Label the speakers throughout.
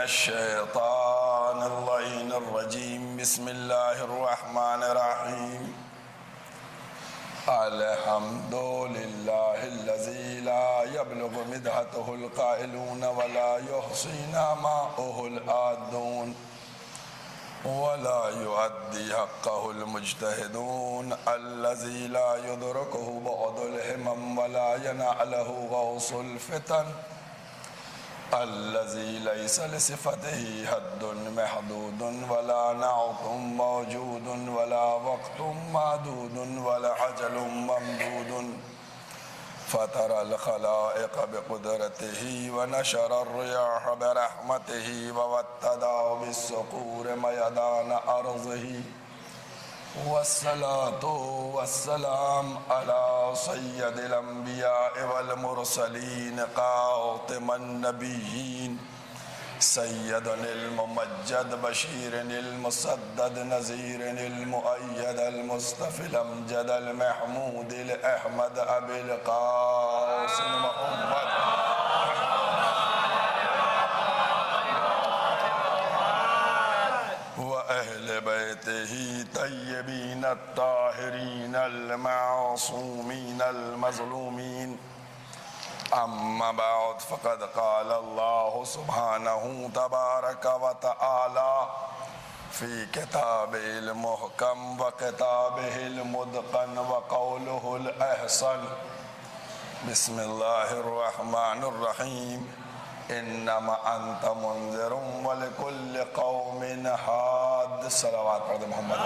Speaker 1: الشيطان اللعين الرجيم بسم الله الرحمن الرحيم الحمد لله الذي لا يبلغ مدحته القائلون ولا يحصي نعماءه العادون ولا يؤدي حقه المجتهدون الذي لا يدركه بعد الهمم ولا يناله غوص الفتن الذي ليس لصفته حد محدود ولا نعت موجود ولا وقت معدود ولا عجل ممدود فترى الخلائق بقدرته ونشر الرياح برحمته ووتدا بالصقور ميدان أرضه والصلاة والسلام على سيد الأنبياء والمرسلين خاتم النبيين سيد الممجد بشير المسدد نذير المؤيد المصطفى الأمجد المحمود الأحمد أبي القاسم محمد وأهل بيته طيبين الطاهرين المعصومين المظلومين أما بعد فقد قال الله سبحانه تبارك وتعالى في كتابه المحكم وكتابه المتقن وقوله الأحسن بسم الله الرحمن الرحيم انما انت منذر ولكل قوم حاد صلوات پڑھ دے محمد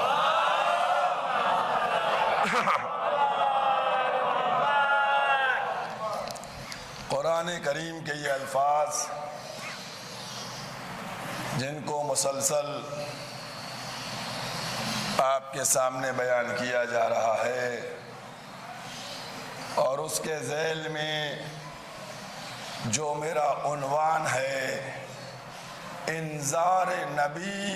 Speaker 1: قرآن کریم کے یہ الفاظ جن کو مسلسل آپ کے سامنے بیان کیا جا رہا ہے اور اس کے ذیل میں جو میرا عنوان ہے انذار نبی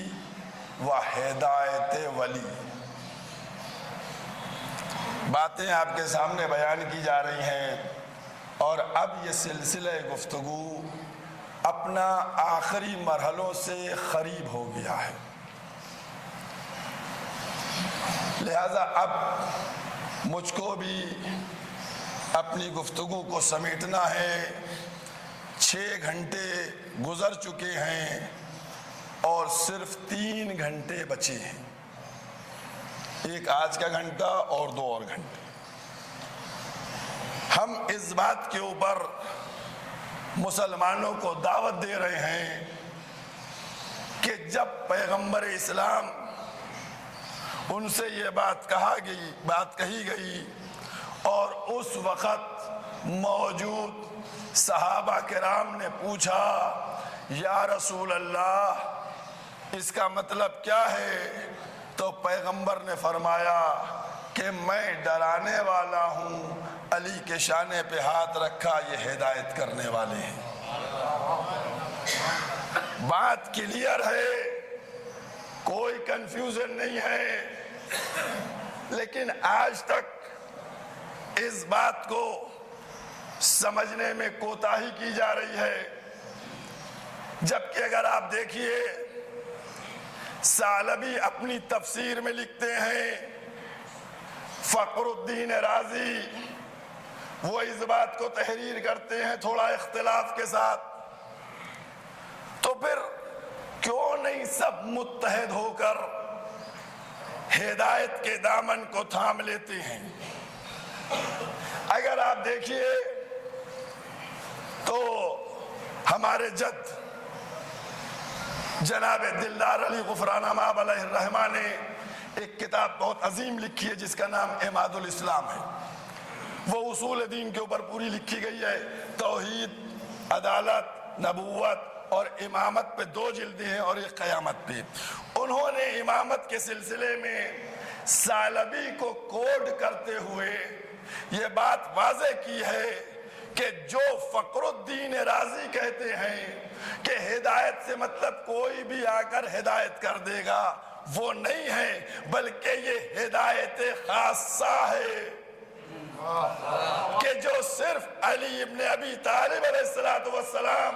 Speaker 1: و ہدایت ولی، باتیں آپ کے سامنے بیان کی جا رہی ہیں اور اب یہ سلسلہ گفتگو اپنا آخری مرحلوں سے قریب ہو گیا ہے، لہذا اب مجھ کو بھی اپنی گفتگو کو سمیٹنا ہے۔ 6 گھنٹے گزر چکے ہیں اور صرف 3 گھنٹے بچے ہیں، ایک آج کا گھنٹہ اور 2 اور گھنٹے۔ ہم اس بات کے اوپر مسلمانوں کو دعوت دے رہے ہیں کہ جب پیغمبر اسلام ان سے یہ بات کہی گئی اور اس وقت موجود صحابہ کرام نے پوچھا یا رسول اللہ اس کا مطلب کیا ہے، تو پیغمبر نے فرمایا کہ میں ڈرانے والا ہوں، علی کے شانے پہ ہاتھ رکھا، یہ ہدایت کرنے والے ہیں۔ بات کلیئر ہے، کوئی کنفیوژن نہیں ہے، لیکن آج تک اس بات کو سمجھنے میں کوتاہی کی جا رہی ہے، جبکہ اگر آپ دیکھیے ثعلبی اپنی تفسیر میں لکھتے ہیں، فخر الدین رازی وہ اس بات کو تحریر کرتے ہیں تھوڑا اختلاف کے ساتھ، تو پھر کیوں نہیں سب متحد ہو کر ہدایت کے دامن کو تھام لیتے ہیں؟ اگر آپ دیکھیے تو ہمارے جد جناب دلدار علی غفرانہ مآب علیہ الرحمہ نے ایک کتاب بہت عظیم لکھی ہے جس کا نام عماد الاسلام ہے، وہ اصول دین کے اوپر پوری لکھی گئی ہے، توحید، عدالت، نبوت اور امامت پہ 2 جلدیں ہیں اور ایک قیامت پہ۔ انہوں نے امامت کے سلسلے میں ثعلبی کو کوڈ کرتے ہوئے یہ بات واضح کی ہے کہ جو فخر الدین رازی کہتے ہیں کہ ہدایت سے مطلب کوئی بھی آ کر ہدایت کر دے گا، وہ نہیں ہے، بلکہ یہ ہدایت خاصہ ہے کہ جو صرف علی ابن ابی طالب علیہ السلام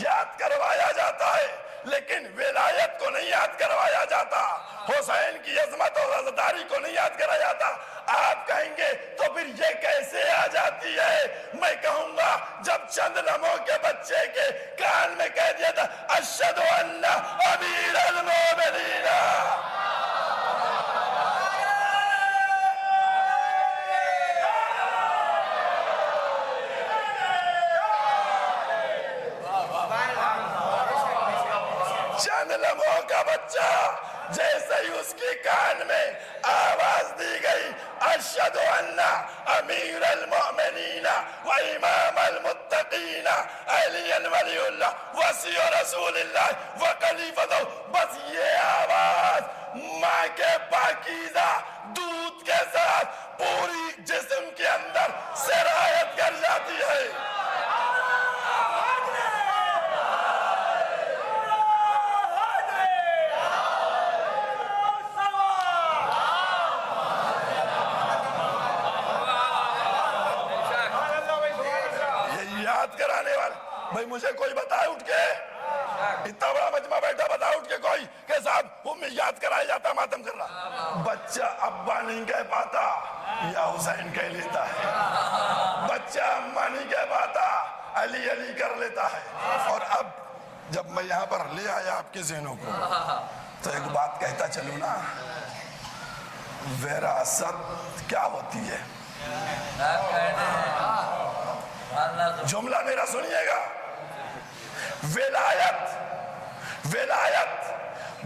Speaker 1: یاد کروایا جاتا ہے لیکن ولایت کو نہیں یاد کروایا جاتا، حسین کی عظمت اور عزاداری کو نہیں یاد کرایا جاتا۔ آپ کہیں گے تو پھر یہ کیسے آ جاتی ہے؟ میں کہوں گا جب چند لمحوں کے بچے کے کان میں کہہ دیا تھا اشہد ان امیر المومنین، چند لمحوں کا بچہ جیسے ہی اس کی کان میں آواز دی گئی اشہد ان امیر المؤمنین و امام المتقین علی ولی اللہ وصی رسول اللہ و خلیفۃ، بس یہ آواز ماں کے پاکیزہ دودھ کے ساتھ پوری جسم کے اندر سرایت کر جاتی ہے۔ کرانے والے بھائی مجھے کوئی بتائے اٹھ کے، اتنا بڑا مجمع بیٹھا بتائے اٹھ کے کوئی کہ صاحب وہ یاد کرایا جاتا ماتم کر رہا، بچہ ابا نہیں کہہ پاتا یا حسین کہہ لیتا ہے، بچہ اماں نہیں کہہ پاتا علی علی کر لیتا ہے۔ اور اب جب میں یہاں پر لے آیا آپ کے ذہنوں کو تو ایک بات کہتا چلوں نا، وراثت کیا ہوتی ہے؟ جملہ میرا سنیے گا، ولایت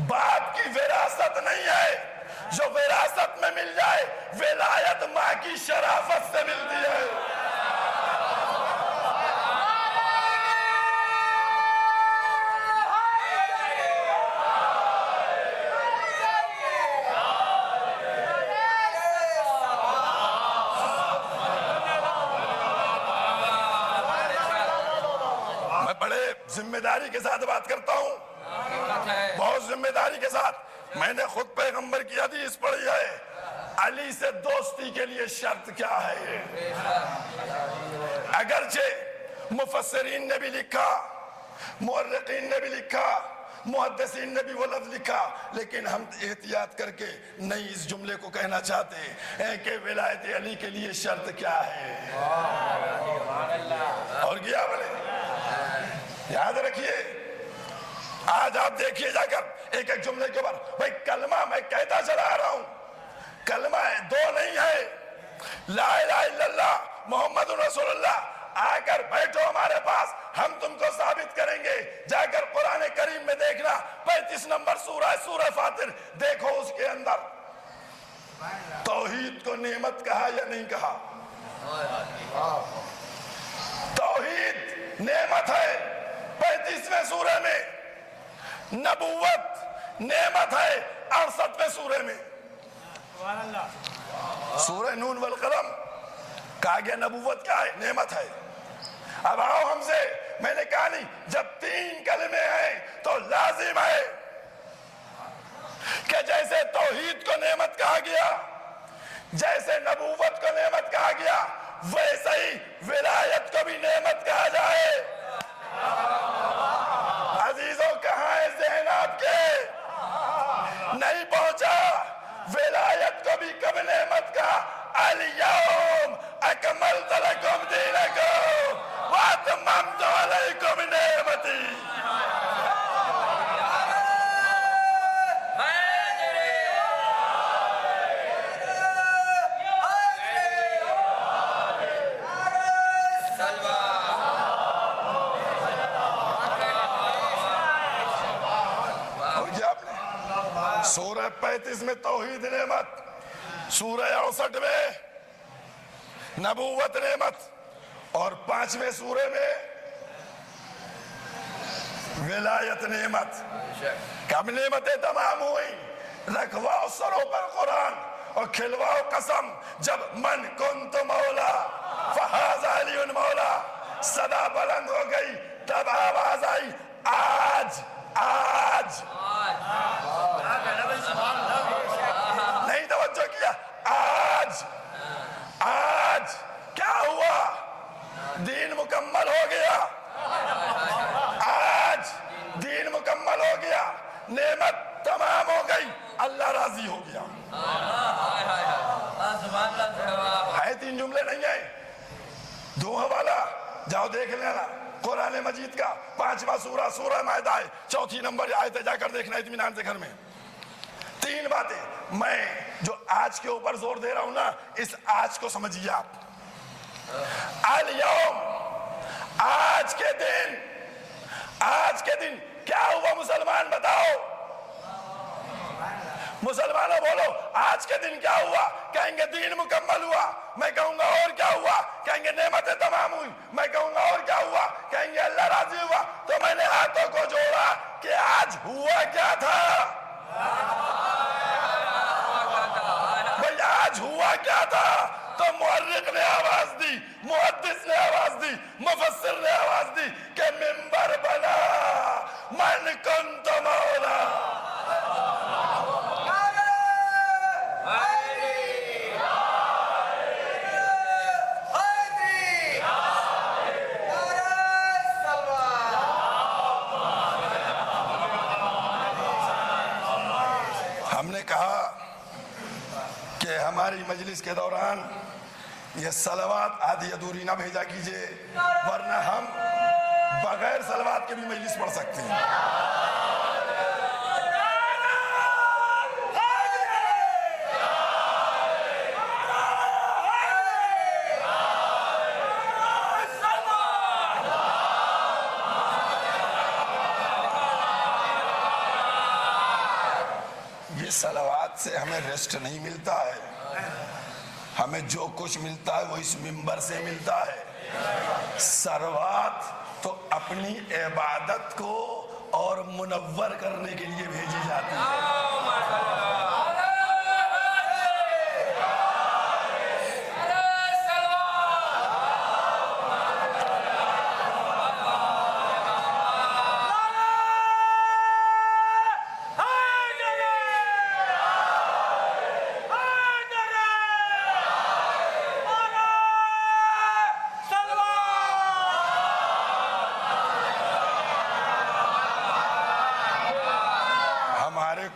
Speaker 1: باپ کی وراثت نہیں ہے، جو وراثت میں مل جائے ولایت ماں کی شرافت سے ملتی ہے۔ ذمہ داری کے ساتھ بات کرتا ہوں، بہت ذمہ داری کے ساتھ۔ میں نے خود پیغمبر کی حدیث پڑھی ہے، علی سے دوستی کے لیے شرط کیا ہے؟ اگرچہ مفسرین نے بھی لکھا، مورخین نے بھی لکھا، محدثین نے بھی وہ لفظ لکھا، لیکن ہم احتیاط کر کے نہیں اس جملے کو کہنا چاہتے ہیں کہ ولایت علی کے لیے شرط کیا ہے۔ اور کیا بولے؟ یاد رکھیے، آج آپ دیکھیے جا کر ایک ایک جملے کے اوپر، بھائی کلمہ میں کہتا چلا آ رہا ہوں، کلمہ دو نہیں ہے، لا الہ الا اللہ محمد رسول اللہ، آ کر بیٹھو ہمارے پاس، ہم تم کو ثابت کریں گے۔ جا کر قرآن کریم میں دیکھنا 35 نمبر سورہ سورہ فاطر، دیکھو اس کے اندر توحید کو نعمت کہا یا نہیں کہا؟ توحید نعمت ہے 35ویں سورہ میں، نبوت نعمت ہے 68ویں سورہ میں۔ سورہ نون والقلم کہا گیا نبوت کیا ہے؟ نعمت ہے۔ اب آؤ ہم سے، میں نے کہا نہیں، جب 3 کلمے ہیں تو لازم ہے کہ جیسے توحید کو نعمت کہا گیا، جیسے نبوت کو نعمت کہا گیا، ویسے ہی ولایت کو بھی نعمت کہا جائے۔ عزیزوں کہاں ہے ذہن آپ کے؟ نہیں پہنچا؟ ولایت کو بھی کب نعمت کہا؟ الیوم اکملت لکم دینکم واتممت علیکم نعمتی۔ سورہ 35 میں توحید نعمت، سورہ 68 میں نبوت نعمت، اور 5ویں سورے میں ولایت نعمت۔ کب نعمتیں تمام ہوئی؟ رکھواؤ سروں پر قرآن اور کھلواؤ قسم، جب من کنت مولا فہذا علی مولا، صدا بلند ہو گئی، تب آواز آئی آج آج نہیں توجہ کیا، آج آج کیا ہوا؟ دین مکمل ہو گیا، جملے نہیں ہیں دھواں والا؟ جاؤ دیکھ لینا قرآن مجید کا 5واں سورہ سورہ مائدہ ہے، 4 نمبر آیت ہے، جا کر دیکھنا اطمینان سے گھر میں۔ 3 باتیں میں جو آج کے اوپر زور دے رہا ہوں نا، اس آج کو سمجھیے آپ۔ الیوم، آج کے دن کیا ہوا مسلمان بتاؤ؟ مسلمانوں بولو آج کے دن کیا ہوا؟ کہیں گے دین مکمل ہوا۔ میں کہوں گا اور کیا ہوا؟ کہیں گے نعمتیں تمام ہوئی۔ میں کہوں گا اور کیا ہوا؟ کہیں گے اللہ راضی ہوا۔ تو میں نے ہاتھوں کو جوڑا کہ آج ہوا کیا تھا؟ بھئی آج ہوا کیا تھا؟ تو مورخ نے آواز دی، محدث نے آواز دی، مفسر نے آواز دی کہ منبر بنا من کنت مولا۔ ہم نے کہا کہ ہماری مجلس کے دوران یہ صلوات آدھی ادھوری نہ بھیجا کیجئے، ورنہ ہم بغیر صلوات کے بھی مجلس پڑھ سکتے ہیں۔ یہ صلوات سے ہمیں ریسٹ نہیں ملتا ہے، ہمیں جو کچھ ملتا ہے وہ اس منبر سے ملتا ہے۔ صلوات تو اپنی عبادت کو اور منور کرنے کے لیے بھیجی جاتی ہے۔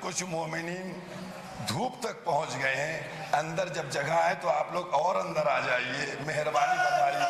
Speaker 1: کچھ مومنین دھوپ تک پہنچ گئے ہیں، اندر جب جگہ ہے تو آپ لوگ اور اندر آ جائیے، مہربانی فرمائیے۔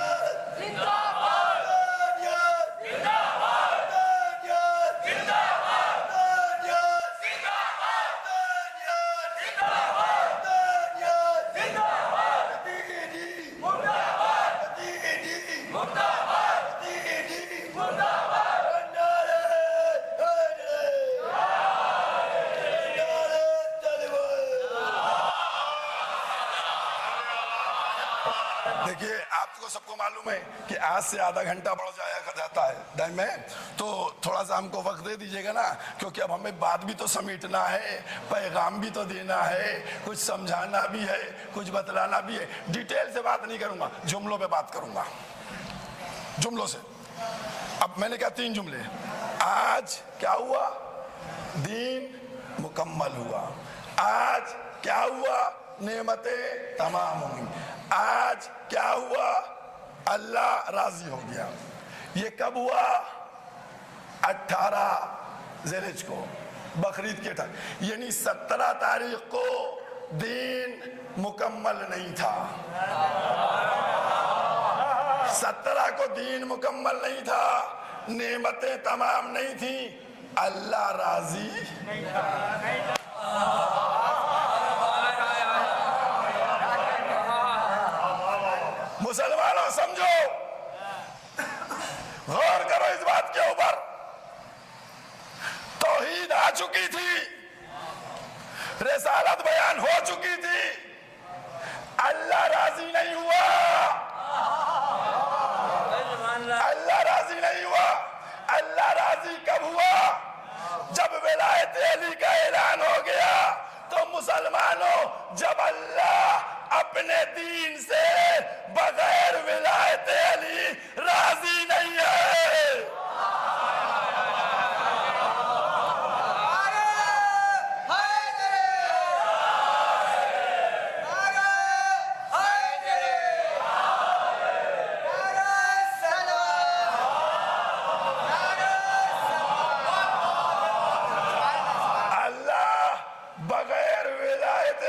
Speaker 1: دیکھیے آپ کو سب کو معلوم ہے کہ آج سے آدھا گھنٹہ بڑھ جاتا ہے ٹائم میں، تو تھوڑا سا ہم کو وقت دے دیجئے گا نا، کیونکہ اب ہمیں بات بھی تو سمیٹنا ہے، پیغام بھی تو دینا ہے، کچھ سمجھانا بھی ہے، کچھ بتلانا بھی ہے۔ ڈیٹیل سے بات نہیں کروں گا، جملوں پہ بات کروں گا، جملوں سے۔ اب میں نے کہا 3 جملے۔ آج کیا ہوا؟ دین مکمل ہوا۔ آج کیا ہوا؟ نعمتیں تمام ہوئی۔ آج کیا ہوا؟ اللہ راضی ہو گیا۔ یہ کب ہوا؟ 18 ذیلحج کو، بقرعید کے ٹائم، یعنی 17 تاریخ کو دین مکمل نہیں تھا۔ 17 کو دین مکمل نہیں تھا، نعمتیں تمام نہیں تھیں، اللہ راضی نہیں تھا۔ مسلمانوں سمجھو، غور کرو اس بات کے اوپر۔ توحید آ چکی تھی، رسالت بیان ہو چکی تھی، اللہ راضی نہیں ہوا۔ اللہ راضی نہیں ہوا۔ اللہ راضی کب ہوا؟ جب ولایت علی کا اعلان ہو گیا۔ تو مسلمانوں، جب اللہ اپنے دین سے بغیر ولایت علی راضی نہیں ہے، اللہ بغیر ولایت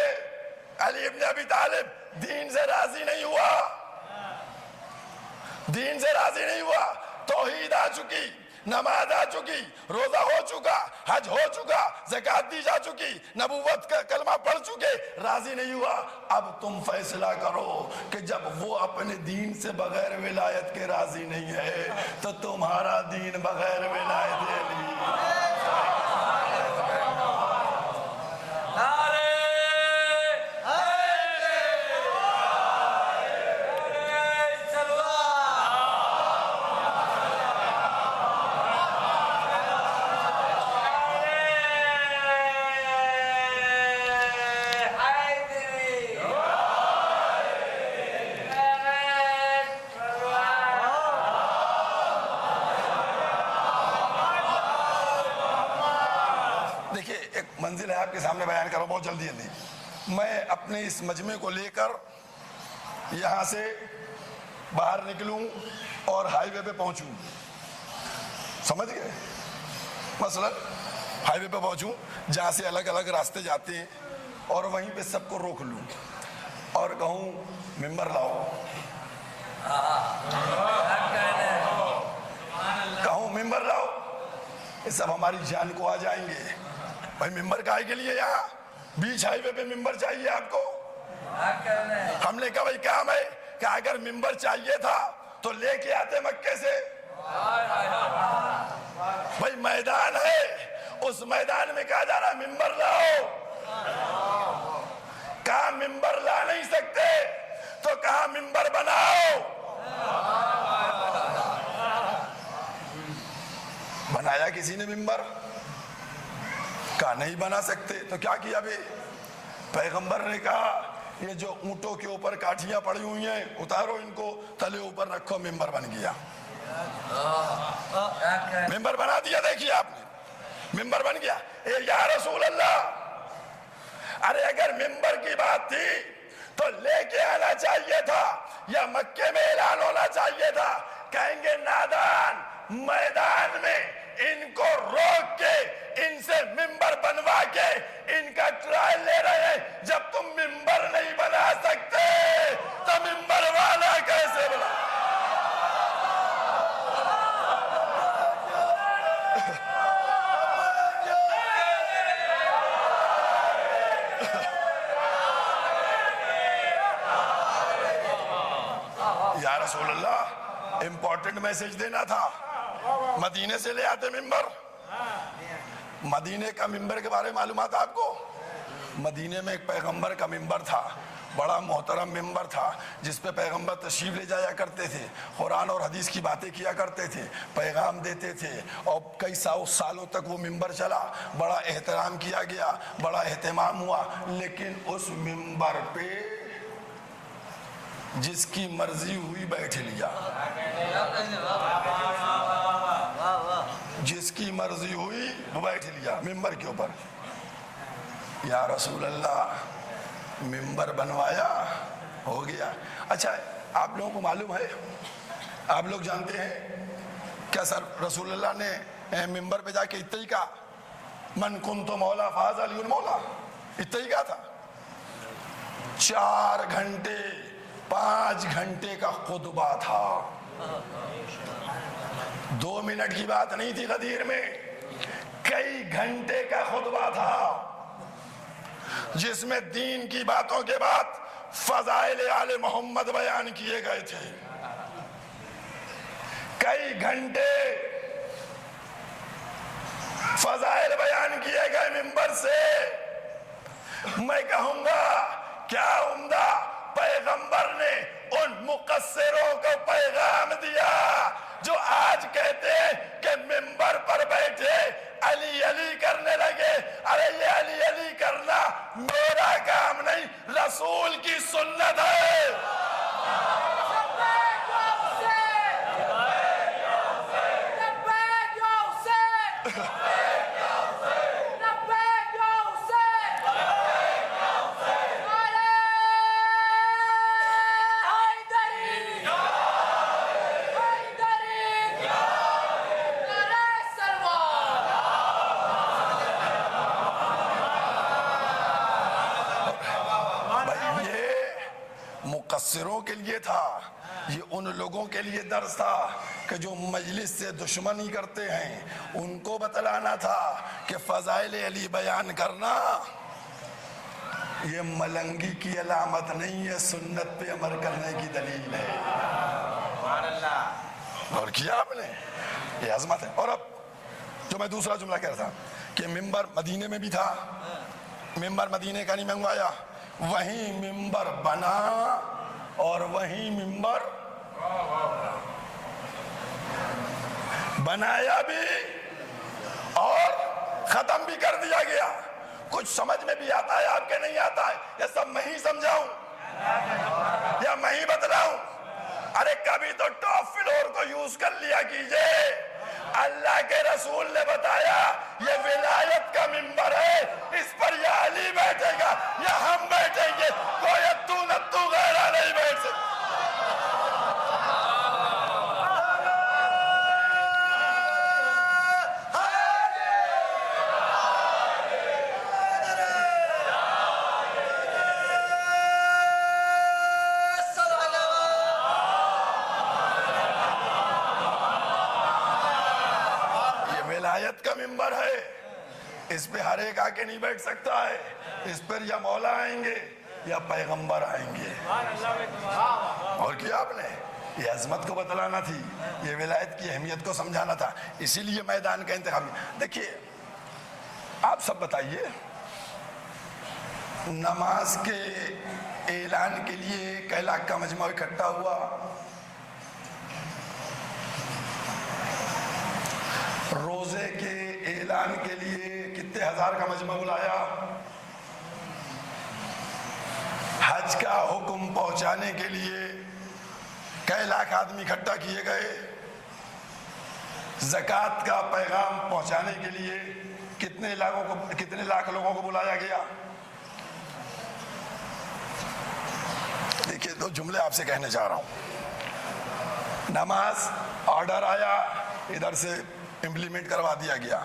Speaker 1: علی ابن ابی ابی طالب دین سے راضی نہیں ہوا، دین سے راضی نہیں ہوا، توحید آ چکی، نماز آ چکی، روزہ ہو چکا، حج ہو چکا، زکوٰۃ دی جا چکی، نبوت کا کلمہ پڑھ چکے، راضی نہیں ہوا۔ اب تم فیصلہ کرو کہ جب وہ اپنے دین سے بغیر ولایت کے راضی نہیں ہے تو تمہارا دین بغیر ولایت علی۔ منزل ہے آپ کے سامنے بیان کرو بہت جلدی جلدی۔ میں اپنے اس مجمع کو لے کر یہاں سے باہر نکلوں اور ہائی وے پہ پہنچوں، سمجھ گئے؟ مثلا ہائی وے پہ پہنچوں جہاں سے الگ الگ راستے جاتے ہیں اور وہیں پہ سب کو روک لوں اور کہوں ممبر لاؤ، کہوں ممبر لاؤ، یہ سب ہماری جان کو آ جائیں گے۔ بھائی ممبر کائے کے لیے یہاں بیچ ہائی وے پہ ممبر چاہیے آپ کو؟ ہم نے کہا بھائی کام ہے کہ اگر ممبر چاہیے تھا تو لے کے آتے مکے سے۔ بھائی میدان ہے، اس میدان میں کہا جا رہا ممبر لاؤ، کہا ممبر لا نہیں سکتے تو کہا ممبر بناؤ، بنایا کسی نے ممبر؟ کہا نہیں بنا سکتے تو کیا کیا بھی؟ پیغمبر نے کہا یہ جو اونٹوں کے اوپر کاٹھیاں پڑی ہوئی ہیں اتارو ان کو، تلے اوپر رکھو، ممبر بن گیا، ممبر بنا دیا۔ دیکھیے آپ نے ممبر بن گیا۔ اے یا رسول اللہ، ارے اگر ممبر کی بات تھی تو لے کے آنا چاہیے تھا یا مکے میں اعلان ہونا چاہیے تھا۔ کہیں گے نادان، میدان میں ان کو روک کے ان سے ممبر بنوا کے ان کا ٹرائل لے رہے ہیں۔ جب تم ممبر نہیں بنا سکتے تو ممبر والا کیسے بنا؟ یا رسول اللہ، امپورٹنٹ میسج دینا تھا، مدینے سے لے آتے ممبر۔ مدینے کا ممبر کے بارے میں معلومات آپ کو؟ مدینے میں ایک پیغمبر کا ممبر تھا، بڑا محترم ممبر تھا جس پہ پیغمبر تشریف لے جایا کرتے تھے، قرآن اور حدیث کی باتیں کیا کرتے تھے، پیغام دیتے تھے، اور کئی سالوں تک وہ ممبر چلا، بڑا احترام کیا گیا، بڑا اہتمام ہوا۔ لیکن اس ممبر پہ جس کی مرضی ہوئی بیٹھ لیا، جس کی مرضی ہوئی وہ بیٹھ لیا ممبر کے اوپر۔ یا رسول اللہ، ممبر بنوایا، ہو گیا۔ اچھا آپ لوگوں کو معلوم ہے، آپ لوگ جانتے ہیں کیا سر رسول اللہ نے ممبر پہ جا کے اتنا ہی کہا من کنت مولا فہذا علی المولا، اتنا ہی کہا تھا؟ 4 گھنٹے 5 گھنٹے کا خطبہ تھا، 2 منٹ کی بات نہیں تھی غدیر میں، کئی گھنٹے کا خطبہ تھا جس میں دین کی باتوں کے بعد فضائل آل محمد بیان کیے گئے تھے۔ کئی گھنٹے فضائل بیان کیے گئے ممبر سے۔ میں کہوں گا کیا عمدہ پیغمبر نے ان مقصروں کو پیغام دیا جو آج کہتے ہیں کہ ممبر پر بیٹھے علی علی کرنے لگے۔ ارے یہ علی علی کرنا میرا کام نہیں، رسول کی سنت ہے۔ مقصروں کے لیے تھا، یہ ان لوگوں کے لیے درس تھا کہ جو مجلس سے دشمنی کرتے ہیں، ان کو بتلانا تھا کہ فضائل علی بیان کرنا یہ ملنگی کی علامت نہیں ہے، سنت پہ عمل کرنے کی دلیل ہے۔ اور کیا آپ نے، یہ عظمت ہے۔ اور اب جو میں دوسرا جملہ کہہ رہا تھا کہ ممبر مدینے میں بھی تھا، ممبر مدینے کا نہیں منگوایا، وہیں ممبر بنا اور وہیں ممبر بنایا بھی اور ختم بھی کر دیا گیا۔ کچھ سمجھ میں بھی آتا ہے آپ کے نہیں آتا ہے، یہ سب میں ہی سمجھاؤں یا میں ہی بتلاؤں؟ ارے کبھی تو ٹاپ فلور کو یوز کر لیا کیجئے۔ اللہ کے رسول نے بتایا یہ ولایت کا ممبر ہے، اس پر یا علی بیٹھے گا یا ہم بیٹھیں گے، کوئی اتو نتو غیرہ نہیں بیٹھ سکتا۔ ولایت کا ممبر ہے، اس پہ ہر ایک آکے نہیں بیٹھ سکتا ہے، اس پر یا مولا آئیں گے یا پیغمبر آئیں گے۔ اور کیا آپ نے، یہ عظمت کو بتلانا تھی، یہ ولایت کی اہمیت کو سمجھانا تھا، اسی لیے میدان کا انتخاب۔ دیکھیے آپ سب بتائیے، نماز کے اعلان کے لیے کئی لاکھ کا مجمع اکٹھا ہوا، روزے کے اعلان کے لیے کتنے ہزار کا مجمع بلایا، حج کا حکم پہنچانے کے لیے کئی لاکھ آدمی اکٹھا کیے گئے، زکوٰۃ کا پیغام پہنچانے کے لیے کتنے لاکھ لوگوں کو بلایا گیا۔ دیکھیے دو جملے آپ سے کہنے جا رہا ہوں۔ نماز آرڈر آیا، ادھر سے امپلیمنٹ کروا دیا گیا،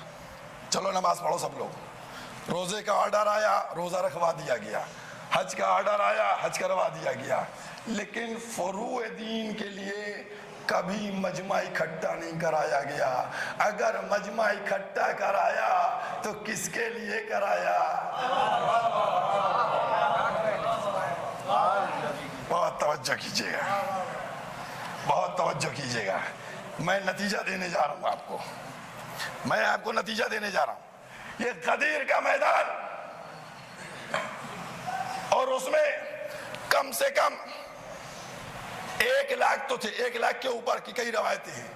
Speaker 1: چلو نماز پڑھو سب لوگ۔ روزے کا آرڈر آیا، روزہ رکھوا دیا گیا۔ حج کا آرڈر آیا، حج کروا دیا گیا۔ لیکن فروع دین کے لیے کبھی مجمع اکٹھا نہیں کرایا گیا۔ اگر مجمع اکٹھا کرایا تو کس کے لیے کرایا؟ بہت توجہ کیجیے گا، بہت توجہ کیجیے گا، میں نتیجہ دینے جا رہا ہوں آپ کو، میں آپ کو نتیجہ دینے جا رہا ہوں۔ یہ غدیر کا میدان، اور اس میں کم سے کم 1 لاکھ تو تھے، 1 لاکھ کے اوپر کی کئی روایتیں ہیں،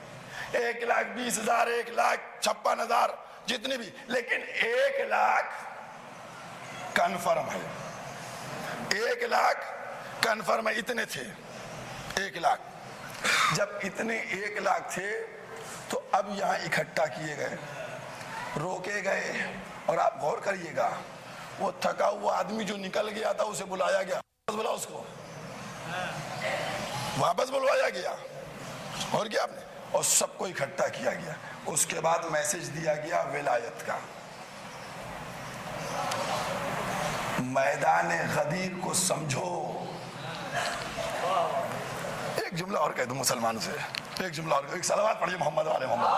Speaker 1: 1,20,000 1,56,000 جتنی بھی، لیکن 1 لاکھ کنفرم ہے، 1 لاکھ کنفرم ہے، اتنے تھے 1 لاکھ۔ جب اتنے 1 لاکھ تھے تو اب یہاں اکٹھا کیے گئے، روکے گئے، اور آپ غور کریے گا وہ تھکا ہوا آدمی جو نکل گیا تھا اسے بلایا گیا، بلا اس کو واپس بلوایا گیا، اور کیا آپ نے، اور سب کو اکٹھا کیا گیا۔ اس کے بعد میسج دیا گیا ولایت کا۔ میدان غدیر کو سمجھو۔ ایک جملہ اور کہہ دوں مسلمانوں سے، ایک جملہ اور، ایک صلوات پڑھیے محمد والے محمد۔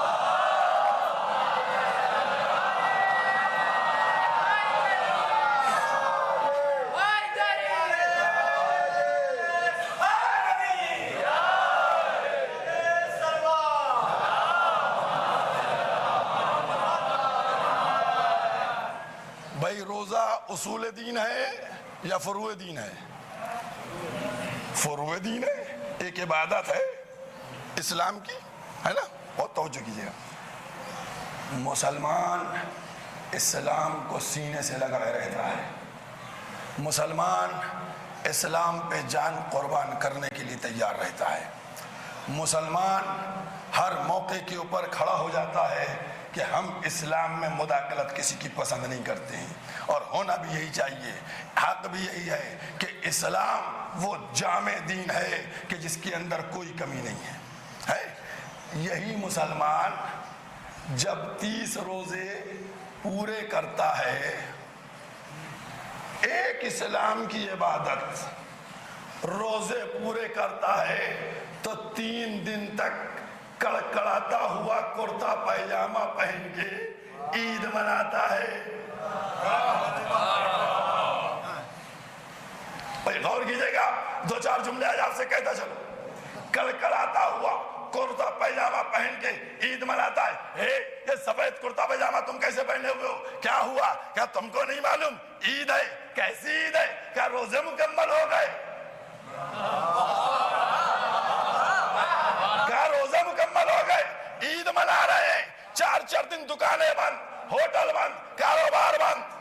Speaker 1: بھائی روزہ اصول دین ہے یا فروع دین ہے؟ فروع دین ہے، ایک عبادت ہے اسلام کی، ہے نا؟ بہت توجہ کیجیے گا۔ مسلمان اسلام کو سینے سے لگائے رہتا ہے، مسلمان اسلام پہ جان قربان کرنے کے لیے تیار رہتا ہے، مسلمان ہر موقع کے اوپر کھڑا ہو جاتا ہے کہ ہم اسلام میں مداخلت کسی کی پسند نہیں کرتے ہیں، اور ہونا بھی یہی چاہیے، حق بھی یہی ہے کہ اسلام وہ جامع دین ہے کہ جس کے اندر کوئی کمی نہیں ہے۔ یہی مسلمان جب 30 روزے پورے کرتا ہے، ایک اسلام کی عبادت روزے پورے کرتا ہے تو 3 دن تک کڑکڑاتا ہوا کرتا پائجامہ پہن کے عید مناتا ہے. بھائی غور کیجئے گا, 2-4 جملے آج آپ سے کہتا چلو. کڑکڑاتا ہوا کرتا پائجامہ پہن کے عید مناتا ہے. یہ سفید کرتا پائجامہ تم کیسے پہنے ہوئے ہو؟ کیا ہوا؟ کیا تم کو نہیں معلوم عید ہے؟ کیسی عید ہے؟ کیا روزے مکمل ہو گئے؟ کیا روزے مکمل ہو گئے؟ عید منا رہے ہیں, 4 دن دکانیں بند, ہوٹل بند, کاروبار بند.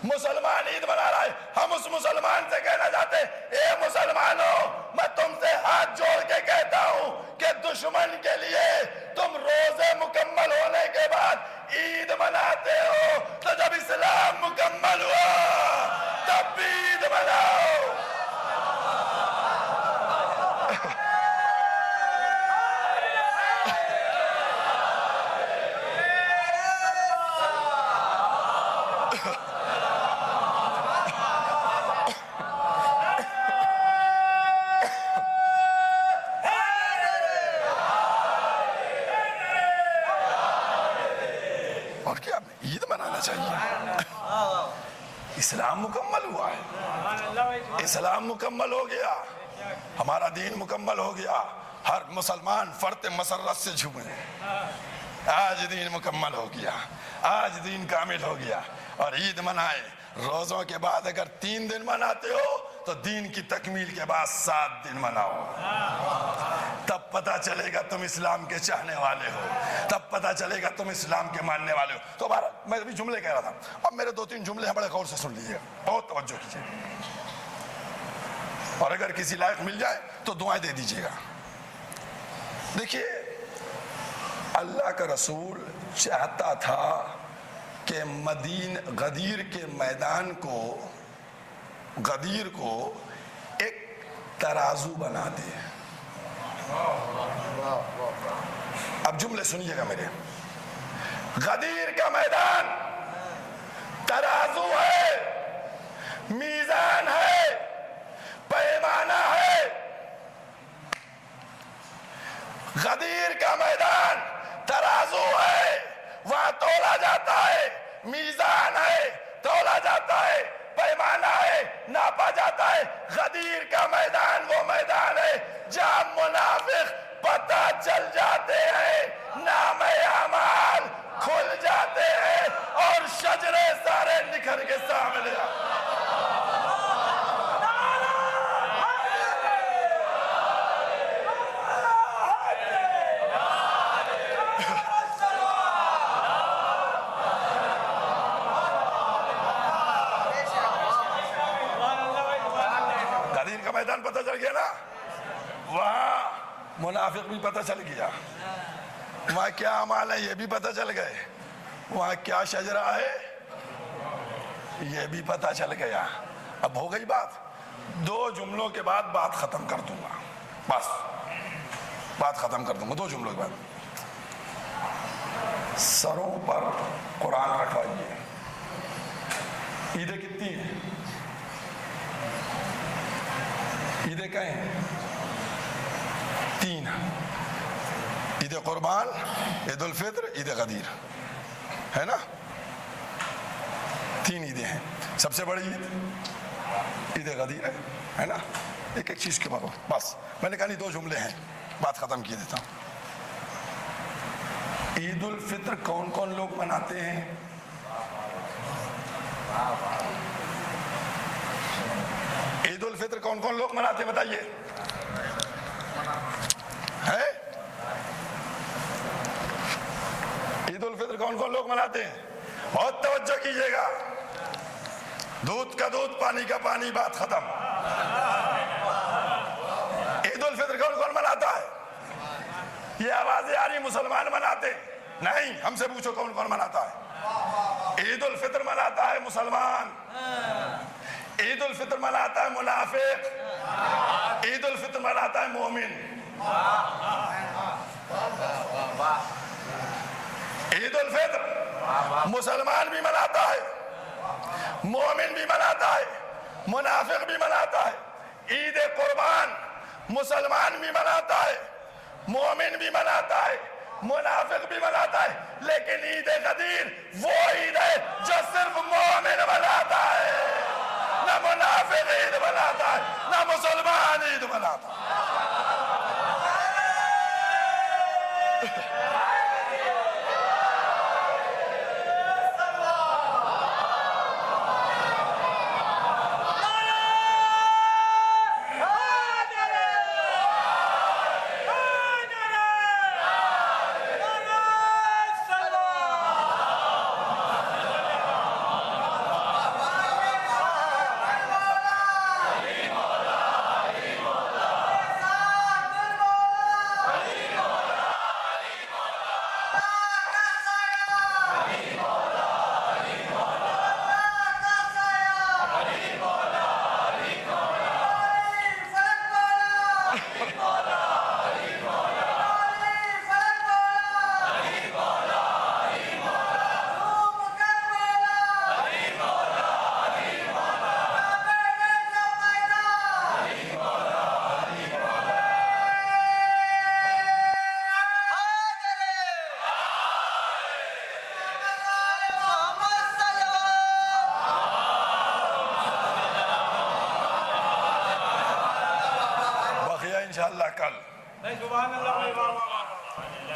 Speaker 1: مسلمان عید منا رہا ہے. ہم اس مسلمان سے کہنا چاہتے ہیں, اے مسلمانوں, میں تم سے ہاتھ جوڑ کے کہتا ہوں کہ دشمن کے لیے تم روزے مکمل ہونے کے بعد عید مناتے ہو, تو جب اسلام مکمل ہوا تب بھی عید مناؤ. اسلام مکمل ہوا ہے, اسلام مکمل ہو گیا, ہمارا دین مکمل ہو گیا. ہر مسلمان فرط مسرت سے جھومے, آج دین مکمل ہو گیا, آج دین کامل ہو گیا. اور عید منائے. روزوں کے بعد اگر 3 دن مناتے ہو تو دین کی تکمیل کے بعد 7 دن مناؤ. تب پتہ چلے گا تم اسلام کے چاہنے والے ہو, تب پتہ چلے گا تم اسلام کے ماننے والے ہو. تو بہرحال میں ابھی جملے کہہ رہا تھا, اب میرے 2-3 جملے ہیں, بڑے غور سے سن لیجیے, بہت توجہ کیجیے, اور اگر کسی لائق مل جائے تو دعائیں دے دیجیے گا. دیکھیے, اللہ کا رسول چاہتا تھا کہ غدیر کے میدان کو, غدیر کو ایک ترازو بنا دے. اب جملے سنیے گا میرے. غدیر کا میدان ترازو ہے, میزان ہے, پیمانہ ہے. غدیر کا میدان ترازو ہے, وہاں تولا جاتا ہے, میزان ہے, تولا جاتا ہے, پیمانہ ہے, ناپا جاتا ہے. غدیر کا میدان وہ میدان ہے جہاں منافق پتہ چل جاتے ہیں, نام اعمال کھل جاتے ہیں, اور شجرے سارے نکھر کے سامنے آتے ہیں. میدان پتہ چل گیا نا, وہاں منافق بھی پتہ چل گیا, وہاں کیا اعمال ہے یہ بھی پتہ چل گئے, وہاں کیا شجرہ ہے یہ بھی پتہ چل گیا. اب ہو گئی بات. 2 جملوں کے بعد بات ختم کر دوں گا, بس بات ختم کر دوں گا 2 جملوں کے بعد. سروں پر قرآن رکھوائیے. عیدیں کتنی ہیں؟ عیدیں کہیں 3, عید قربان, عید الفطر, عید غدیر, ہے نا؟ 3 عیدیں ہیں. سب سے بڑی عید غدیر ہے نا؟ ایک چیز کے بعد بس میں نے کہا نہیں 2 جملے ہیں, بات ختم کیے دیتا ہوں. عید الفطر کون کون لوگ مناتے ہیں؟ عید الفطر کون کون لوگ مناتے ہیں بتائیے؟ ہے عید الفطر کون کون لوگ مناتے ہیں؟ بہت توجہ کیجئے گا. دودھ کا دودھ, پانی کا پانی, بات ختم. عید الفطر کون کون مناتا ہے؟ یہ آوازیں آ رہی مسلمان مناتے نہیں, ہم سے پوچھو کون کون مناتا ہے؟ عید الفطر مناتا ہے مسلمان, عید الفطر مناتا ہے منافق, عید الفطر مناتا ہے مومن. عید الفطر مسلمان بھی مناتا ہے, مومن بھی مناتا ہے, منافق بھی مناتا ہے. عید قربان مسلمان بھی مناتا ہے، مومن بھی مناتا ہے، منافق بھی مناتا ہے، لیکن عید غدیر وہ عید ہے جو صرف مومن مناتا ہے، نہ منافق عید مناتا ہے نہ مسلمان عید مناتا ہے۔ انشاءاللہ کل،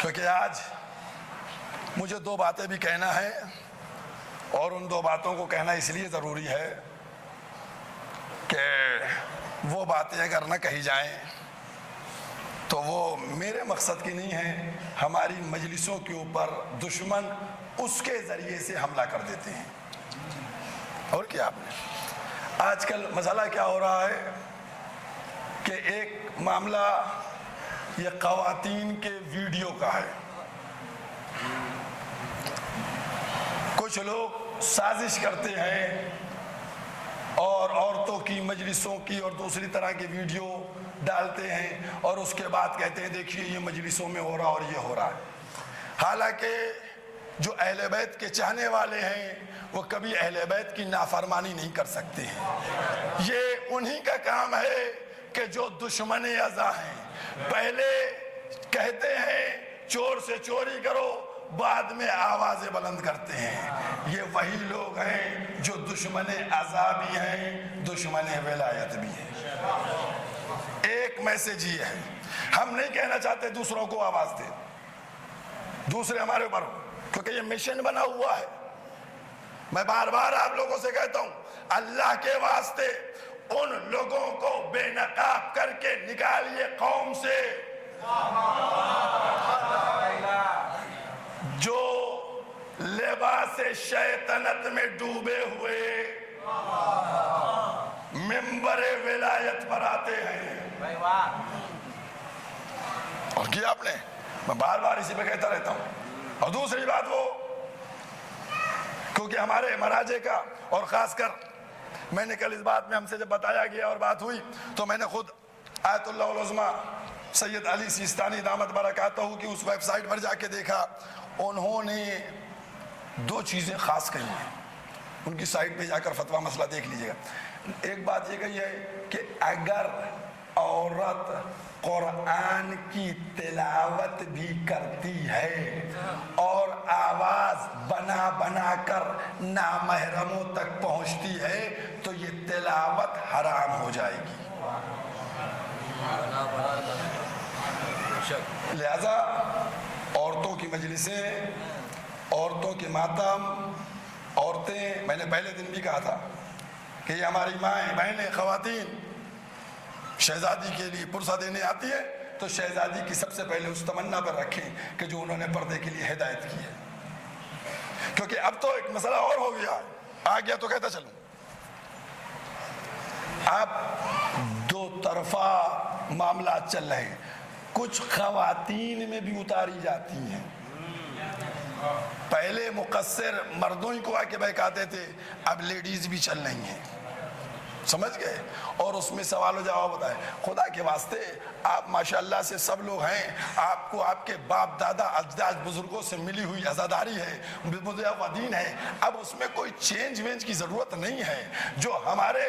Speaker 1: کیونکہ آج مجھے دو باتیں بھی کہنا ہے، اور ان دو باتوں کو کہنا اس لیے ضروری ہے کہ وہ باتیں اگر نہ کہی جائیں تو وہ میرے مقصد کی نہیں ہیں، ہماری مجلسوں کے اوپر دشمن اس کے ذریعے سے حملہ کر دیتے ہیں۔ اور کیا آپ نے آج کل مسئلہ کیا ہو رہا ہے کہ ایک معاملہ یہ خواتین کے ویڈیو کا ہے، کچھ لوگ سازش کرتے ہیں اور عورتوں کی مجلسوں کی اور دوسری طرح کی ویڈیو ڈالتے ہیں، اور اس کے بعد کہتے ہیں دیکھیے یہ مجلسوں میں ہو رہا اور یہ ہو رہا ہے۔ حالانکہ جو اہل بیت کے چاہنے والے ہیں وہ کبھی اہل بیت کی نافرمانی نہیں کر سکتے ہیں، یہ انہی کا کام ہے کہ جو دشمن ازا ہیں، پہلے کہتے ہیں چور سے چوری کرو، بعد میں آوازیں بلند کرتے ہیں۔ یہ وہی لوگ ہیں جو دشمن ازا بھی ہیں، دشمن ولایت بھی ہیں۔ ایک میسج یہ ہے، ہم نہیں کہنا چاہتے دوسروں کو آواز دیں، دوسرے ہمارے اوپر، کیونکہ یہ مشن بنا ہوا ہے۔ میں بار بار آپ لوگوں سے کہتا ہوں، اللہ کے واسطے ان لوگوں کو بے نقاب کر کے نکالیے قوم سے جو لباس شیطنت میں ڈوبے ہوئے ممبر ولایت پر آتے ہیں۔ اور کیا آپ نے، میں بار بار اسی پہ کہتا رہتا ہوں۔ اور دوسری بات وہ، کیونکہ ہمارے مراجع کا، اور خاص کر میں نے کل اس بات میں ہم سے جب بتایا گیا اور بات ہوئی تو میں نے خود آیت اللہ العظمہ سید علی سیستانی دامت برکاتہ کی اس ویب سائٹ پر جا کے دیکھا، انہوں نے دو چیزیں خاص کہی ہیں، ان کی سائٹ پہ جا کر فتویٰ مسئلہ دیکھ لیجئے گا۔ ایک بات یہ کہی ہے کہ اگر عورت قرآن کی تلاوت بھی کرتی ہے اور آواز بنا بنا کر نامحرموں تک پہنچتی ہے تو یہ تلاوت حرام ہو جائے گی۔ لہذا عورتوں کی مجلسیں، عورتوں کے ماتم، عورتیں، میں نے پہلے دن بھی کہا تھا کہ یہ ہماری مائیں بہنیں خواتین شہزادی کے لیے پرسہ دینے آتی ہے تو شہزادی کی سب سے پہلے اس تمنا پر رکھیں کہ جو انہوں نے پردے کے لیے ہدایت کی ہے، کیونکہ اب تو ایک مسئلہ اور ہو گیا، آ گیا تو کہتا چلوں، اب دو طرفہ معاملات چل رہے ہیں، کچھ خواتین میں بھی اتاری جاتی ہیں۔ پہلے مقصر مردوں ہی کو آ کے بہکاتے تھے، اب لیڈیز بھی چل رہی ہیں، سمجھ گئے؟ اور اس میں سوال و جواب ہوتا ہے۔ خدا کے واسطے آپ ماشاءاللہ سے سب لوگ ہیں، آپ کو آپ کے باپ دادا اجداد بزرگوں سے ملی ہوئی عزاداری ہے، دین ہے، اب اس میں کوئی چینج وینج کی ضرورت نہیں ہے۔ جو ہمارے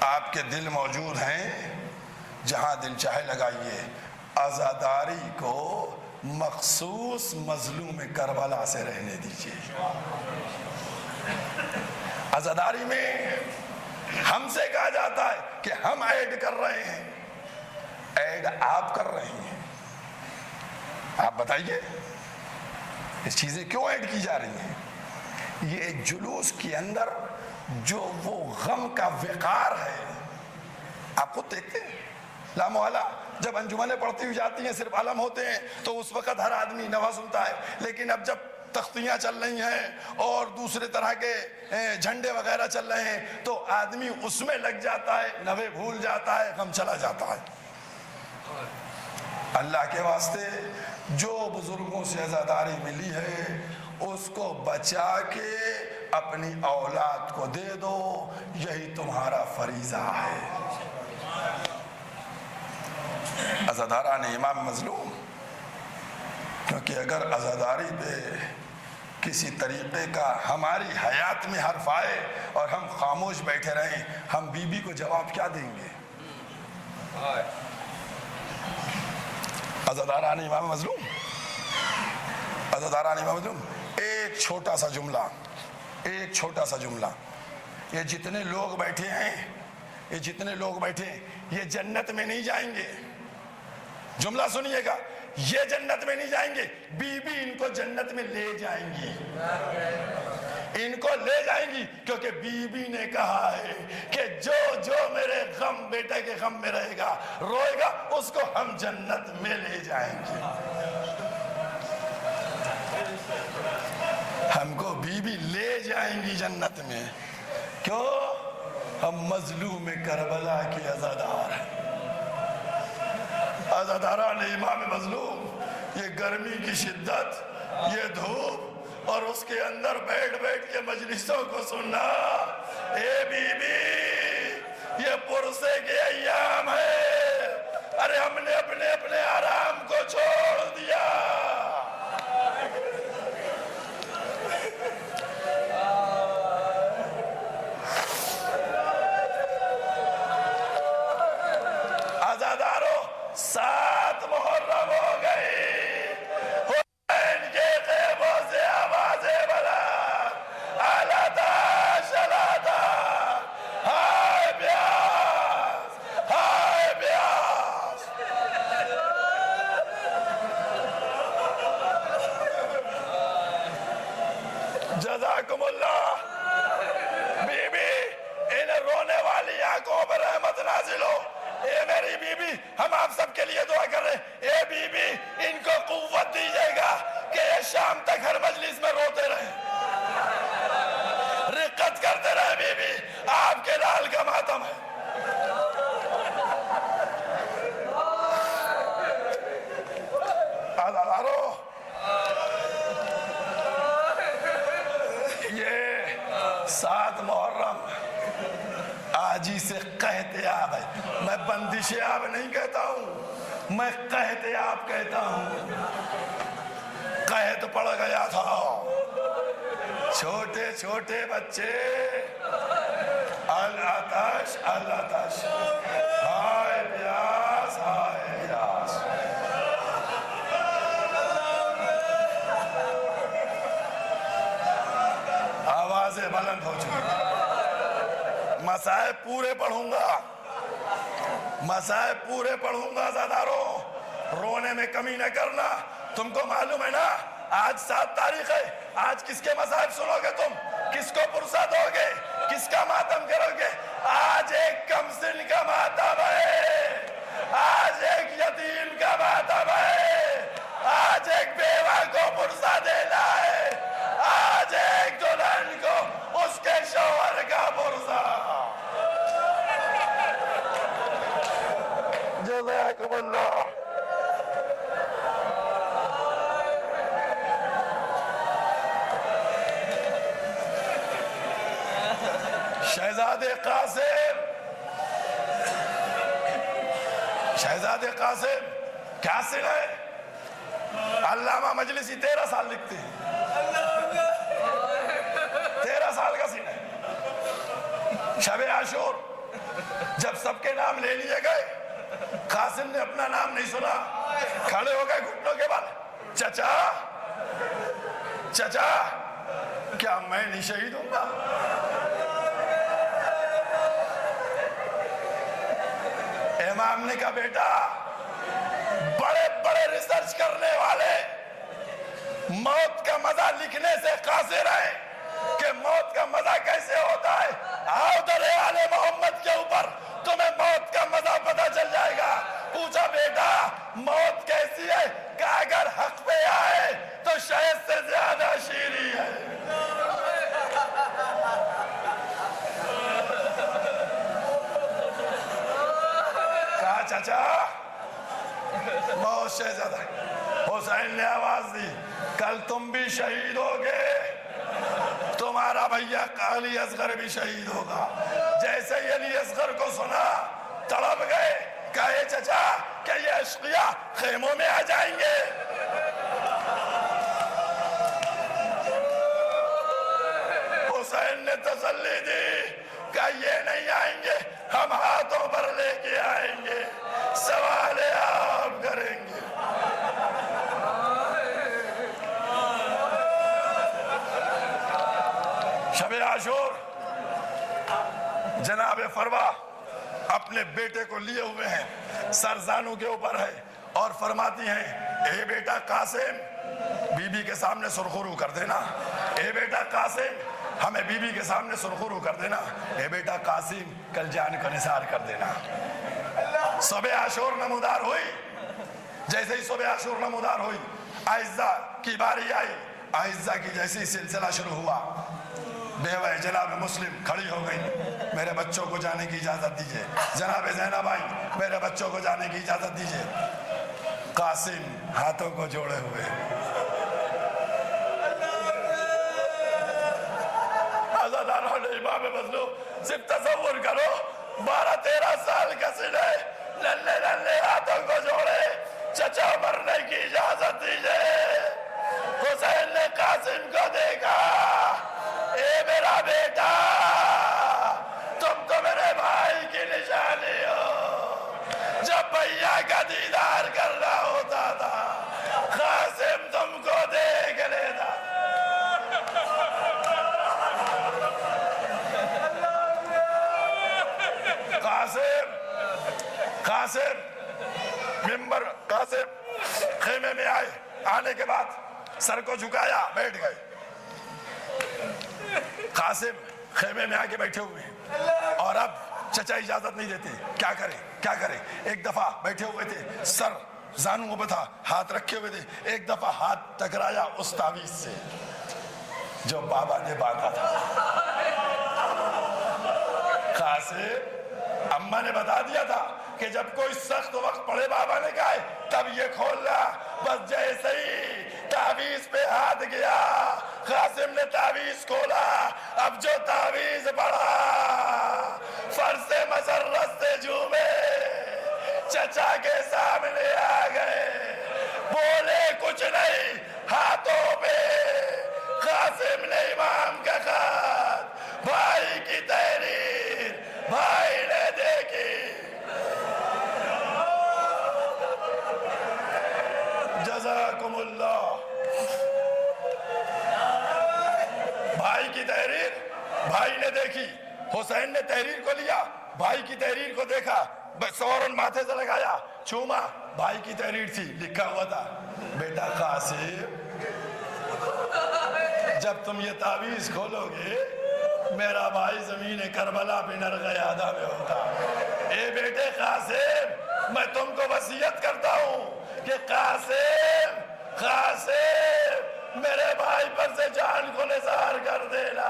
Speaker 1: آپ کے دل موجود ہیں، جہاں دل چاہے لگائیے، عزاداری کو مخصوص مظلوم کربلا سے رہنے دیجیے۔ عزاداری میں ہم سے کہا جاتا ہے کہ ہم ایڈ کر رہے ہیں، ایڈ آپ کر رہے ہیں۔ آپ بتائیے اس چیزیں کیوں ایڈ کی جا رہی ہیں؟ یہ جلوس کے اندر جو وہ غم کا وقار ہے، آپ خود دیکھتے ہیں لامحالہ جب انجمنیں پڑھتی ہوئی جاتی ہیں، صرف علم ہوتے ہیں تو اس وقت ہر آدمی نوا سنتا ہے، لیکن اب جب تختیاں چل رہی ہیں اور دوسرے طرح کے جھنڈے وغیرہ چل رہے ہیں تو آدمی اس میں لگ جاتا ہے، نوے بھول جاتا ہے، غم چلا جاتا ہے۔ اللہ کے واسطے جو بزرگوں سے عزاداری ملی ہے اس کو بچا کے اپنی اولاد کو دے دو، یہی تمہارا فریضہ ہے۔ عزاداران امام مظلوم، کیونکہ اگر عزاداری پہ کسی طریقے کا ہماری حیات میں حرف آئے اور ہم خاموش بیٹھے رہیں، ہم بی بی کو جواب کیا دیں گے؟ عزاداران امام مظلوم، عزاداران امام مظلوم، ایک چھوٹا سا جملہ، یہ جتنے لوگ بیٹھے ہیں، یہ جنت میں نہیں جائیں گے۔ جملہ سنیے گا، یہ جنت میں نہیں جائیں گے، بی بی ان کو جنت میں لے جائیں گی، کیونکہ بی بی نے کہا ہے کہ جو میرے غم، بیٹے کے غم میں رہے گا، روئے گا، اس کو ہم جنت میں لے جائیں گے۔ ہم کو بی بی لے جائیں گی جنت میں، کیوں؟ ہم مظلوم کربلا کی عزادار ہیں۔ عزاداران امام مظلوم، یہ گرمی کی شدت، یہ دھوپ اور اس کے اندر بیٹھ کے مجلسوں کو سننا، اے بی بی یہ پرسے کے ایام ہے، ارے ہم نے اپنے آرام کو چھوڑ دیا۔ عزاداروں، 7 محرم ہو گئی، حسین کے خیموں سے آوازیں بلند، الاتاش ہائے بیاس، ہائے بیاس۔ جزاکم اللہ۔ بی بی ان رونے والی آنکھوں پر رحمت نازل ہو۔ اے میری بی بی، ہم آپ سب کے لیے دعا کر رہے ہیں، اے بی بی ان کو قوت دیجئے گا کہ یہ شام تک ہر مجلس میں روتے رہیں، رقت کرتے رہیں۔ بی بی آپ کے لال کا ماتم ہے۔ عزادارو، یہ 7 محرم آجی سے قحط-ے-آب ہے۔ میں بندش-ے-آب نہیں کہتا ہوں، میں قحط-ے-آب کہتا ہوں۔ قحط پڑ گیا تھا، چھوٹے چھوٹے بچے، الاتش الاتش، ہائے پیاس، ہائے پیاس۔ آوازیں بلند ہو چکی۔ مسائب پورے پڑھوں گا، عزاداروں، رونے میں کمی نہ کرنا۔ تم کو معلوم ہے نا آج 7 تاریخ ہے، آج کس کے مسائب سنو گے تم؟ کس کو پرسہ دو گے؟ کس کا ماتم کرو گے؟ آج ایک کم سن کا ماتم ہے، آج ایک یتیم کا ماتم ہے، آج ایک بیوہ کو پرسہ دینا ہے، آج ایک دلہن کو اس کے شوہر کا پرسہ۔ جزاکم اللہ۔ شہزادے قاسم کیا سن ہے؟ علامہ مجلسی 13 سال لکھتے ہیں، 13 سال کا سن ہے۔ شب عاشور جب سب کے نام لے لیے گئے قاسم نے اپنا نام نہیں سنا, کھڑے ہو گئے گھٹنوں کے بل, چچا چچا کیا میں نہیں شہید ہوں گا؟ امام نے کہا بیٹا بڑے بڑے ریسرچ کرنے والے موت کا مزہ لکھنے سے قاصر ہیں کہ موت کا مزہ کیسے ہوتا ہے. آؤ درے آل محمد کے اوپر تمہیں موت کا مزہ پتہ چل جائے گا. پوچھا بیٹا موت کیسی ہے؟ کہ اگر حق پہ آئے تو شہد سے زیادہ شیریں ہے. کہا چچا موت سے زیادہ. حسین نے آواز دی کل تم بھی شہید ہوگے, تمہارا بھیا علی اصغر بھی شہید ہوگا. جیسے ہی علی اصغر کو سنا تڑپ گئے, کہے چچا کہ یہ اشقیاء خیموں میں آ جائیں گے؟ حسین نے تسلی دی کہ یہ نہیں آئیں گے, ہم ہاتھوں پر لے کے آئیں گے, سوال آپ کریں گے. شب عاشور جناب فروا اپنے بیٹے کو لیے ہوئے ہیں, سر زانوں کے اوپر ہے, اور فرماتی ہیں اے بیٹا قاسم بی بی کے سامنے سرخرو کر دینا, اے بیٹا قاسم ہمیں بی بی کے سامنے سرخرو کر دینا, اے بیٹا قاسم کل جان کا نثار کر دینا. صبح عاشور نمودار ہوئی. جیسے ہی صبح عاشور نمودار ہوئی عائزہ کی باری آئی. عائزہ کی جیسی سلسلہ شروع ہوا, بیوہ جناب مسلم کھڑی ہو گئی, میرے بچوں کو جانے کی اجازت دیجئے. جناب زینب آئی, میرے بچوں کو جانے کی اجازت دیجئے. قاسم ہاتھوں کو جوڑے ہوئے. عزاداروں نے امام مظلوم صرف تصور کرو 12-13 سال کا سنے نلے نلے ہاتھوں کو جوڑے, چچا مرنے کی اجازت دیجئے. حسین نے قاسم کو دیکھا, اے میرا بیٹا تم تو میرے بھائی کی نشانی ہو. جب بھیا کا دیدار کرنا ہوتا تھا قاسم تم کو دیکھ لیتا. قاسم ممبر قاسم خیمے میں آئے, آنے کے بعد سر کو جھکایا, بیٹھ گئے. قاسم خیمے میں آگے بیٹھے ہوئے ہیں اور اب چچا اجازت نہیں دیتے, کیا کریں کیا کریں. ایک دفعہ بیٹھے ہوئے تھے, سر زانوں پہ تھا, ہاتھ رکھے ہوئے تھے, ایک دفعہ ہاتھ ٹکرایا اس تعویذ سے جو بابا نے باندھا تھا. قاسم اماں نے بتا دیا تھا کہ جب کوئی سخت وقت پڑے بابا نے کہا تب یہ کھولنا. بس جیسے ہی تعویذ پہ ہاتھ گیا قاسم نے تعویذ کھولا. اب جو تعویذ پڑھا فرض مسرت سے جھومے, چچا کے سامنے آ گئے, بولے کچھ نہیں, ہاتھوں پہ قاسم نے امام کا خط, بھائی کی تحریر بھائی نے دیکھی. جزاکم اللہ. بھائی کی تحریر بھائی نے دیکھی. حسین نے تحریر کو لیا, بھائی کی تحریر کو دیکھا, فوراً ماتھے سے لگایا, چوما. بھائی کی تحریر تھی, لکھا ہوا تھا بیٹا قاسم جب تم یہ تعویذ کھولو گے میرا بھائی زمین کربلا پہ نرغ یادہ میں ہوگا. اے بیٹے قاسم میں تم کو وصیت کرتا ہوں کہ قاسم میرے بھائی پر سے جان کو نثار کر دینا.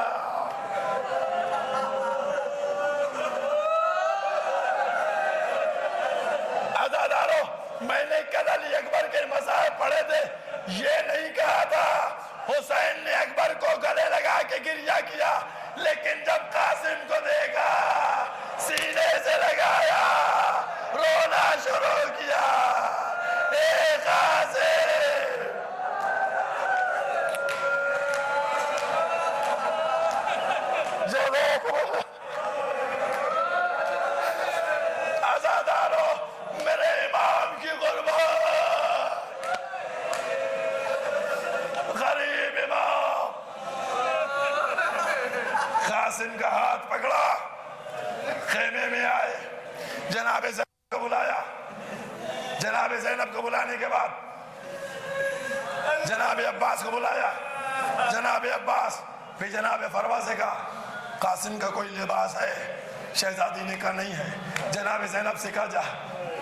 Speaker 1: عزادارو میں نے کل علی اکبر کے مصائب پڑھے تھے, یہ نہیں کہا تھا حسین نے اکبر کو گلے لگا کے گریہ کیا, لیکن جب قاسم کو دیکھا سینے سے لگایا, رونا شروع کیا. اے قاسم جناب زینب کو بلانے کے بعد جناب عباس کو بلایا. جناب عباس پھر جناب فروا سے کہا قاسم کا کوئی لباس ہے؟ شہزادی نے کہا نہیں ہے. جناب زینب سے کہا جا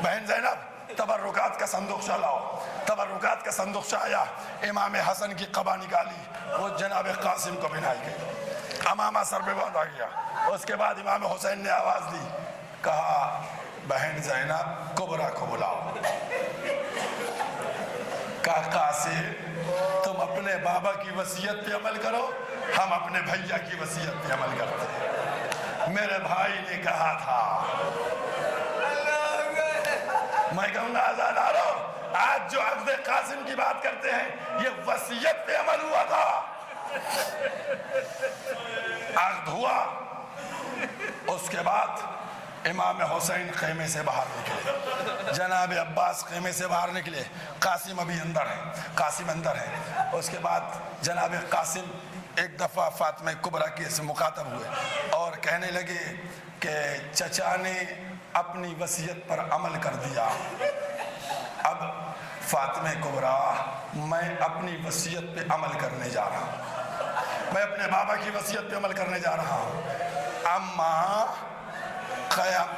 Speaker 1: بہن زینب تبرکات کا صندوقچہ لاؤ. تبرکات کا صندوقچہ آیا, امام حسن کی قبا نکالی, وہ جناب قاسم کو پہنائی گئی, امامہ سر پہ باندھا گیا. اس کے بعد امام حسین نے آواز دی, کہا بہن زینب کبرا کو بلاؤ. کہا قاسم تم اپنے بابا کی وصیت پہ عمل کرو, ہم اپنے بھیا کی وصیت پہ عمل کرتے ہیں. میرے بھائی نے کہا تھا, میں کہوں گا آزادارو, آج جو عقد قاسم کی بات کرتے ہیں یہ وصیت پہ عمل ہوا تھا. عقد ہوا, اس کے بعد امام حسین خیمے سے باہر نکلے, جناب عباس خیمے سے باہر نکلے, قاسم ابھی اندر ہے, قاسم اندر ہے. اس کے بعد جناب قاسم ایک دفعہ فاطمہ کبریٰ کے سے مخاطب ہوئے اور کہنے لگے کہ چچا نے اپنی وصیت پر عمل کر دیا, اب فاطمہ کبریٰ میں اپنی وصیت پہ عمل کرنے جا رہا ہوں, میں اپنے بابا کی وصیت پہ عمل کرنے جا رہا ہوں. اماں